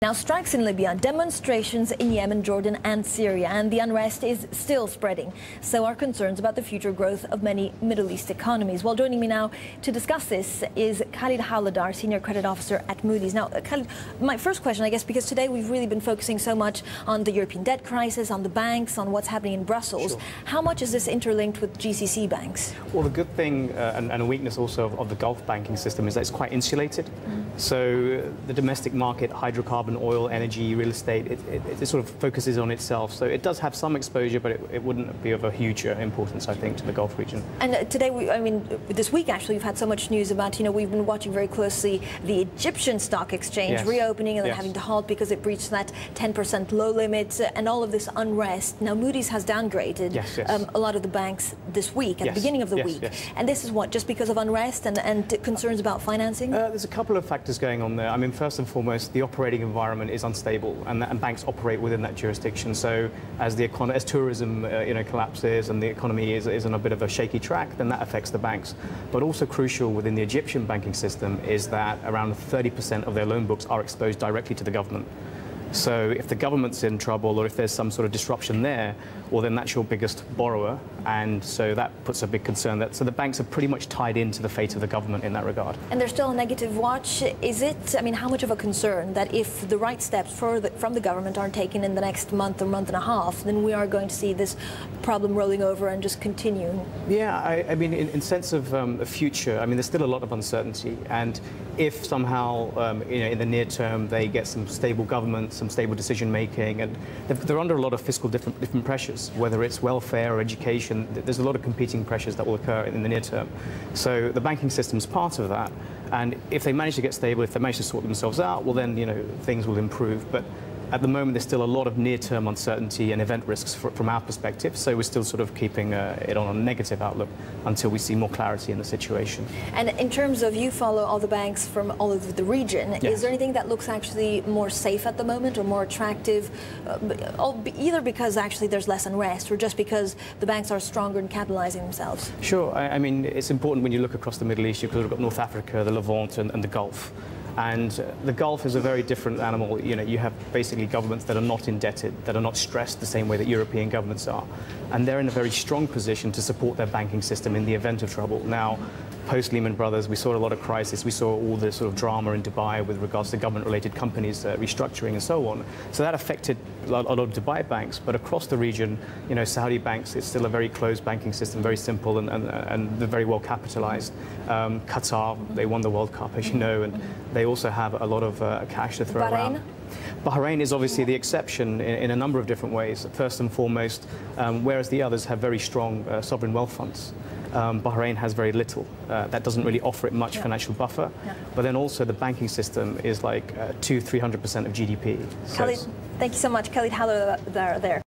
Now, strikes in Libya, demonstrations in Yemen, Jordan and Syria, and the unrest is still spreading. So are concerns about the future growth of many Middle East economies. Well, joining me now to discuss this is Khalid Howlader, Senior Credit Officer at Moody's. Now, Khalid, my first question, I guess, because today we've really been focusing so much on the European debt crisis, on the banks, on what's happening in Brussels. Sure. How much is this interlinked with GCC banks? Well, the good thing and a weakness also of the Gulf banking system is that it's quite insulated. So the domestic market, hydrocarbon, oil, energy, real estate, it sort of focuses on itself. So it does have some exposure, but it wouldn't be of a huge importance, I think, to the Gulf region. And today, this week actually, we've had so much news about, we've been watching very closely the Egyptian stock exchange reopening and then having to halt because it breached that 10% low limit and all of this unrest. Now, Moody's has downgraded a lot of the banks this week, at the beginning of the week. And this is what, just because of unrest and concerns about financing? There's a couple of factors going on there. I mean, first and foremost, the operating environment is unstable, and banks operate within that jurisdiction. So as tourism collapses and the economy is on a bit of a shaky track, then that affects the banks. But also crucial within the Egyptian banking system is that around 30% of their loan books are exposed directly to the government. So if the government's in trouble or if there's some sort of disruption there, well, then that's your biggest borrower. And so that puts a big concern. So the banks are pretty much tied into the fate of the government in that regard. And there's still a negative watch. Is it, how much of a concern that if the right steps from the government aren't taken in the next month or month and a half, then we are going to see this problem rolling over and just continue? Yeah, I mean, in sense of the future, there's still a lot of uncertainty. And if somehow, in the near term, they get some stable government, some stable decision making, and they're under a lot of fiscal different pressures, whether it's welfare or education. There's a lot of competing pressures that will occur in the near term. So the banking system's part of that, and if they manage to get stable, if they manage to sort themselves out, well then things will improve. But at the moment, there's still a lot of near-term uncertainty and event risks from our perspective, so we're still sort of keeping it on a negative outlook until we see more clarity in the situation. And in terms of, you follow all the banks from all over the region, is there anything that looks actually more safe at the moment or more attractive, either because actually there's less unrest or just because the banks are stronger in capitalizing themselves? Sure. I mean, it's important when you look across the Middle East, because we've got North Africa, the Levant and the Gulf. And the Gulf is a very different animal. You have basically governments that are not indebted, that are not stressed the same way that European governments are. And they're in a very strong position to support their banking system in the event of trouble. Now, post-Lehman Brothers, we saw a lot of crisis. We saw all the sort of drama in Dubai with regards to government-related companies restructuring and so on. So that affected a lot of Dubai banks. But across the region, Saudi banks, it's still a very closed banking system, very simple, and they're very well capitalized. Qatar, they won the World Cup, as you know, and they also have a lot of cash to throw around. Bahrain is obviously the exception in a number of different ways. First and foremost, whereas the others have very strong sovereign wealth funds, Bahrain has very little. That doesn't really offer it much financial buffer. But then also the banking system is like 200–300% of GDP. Khalid, thank you so much. Khalid Howlader there.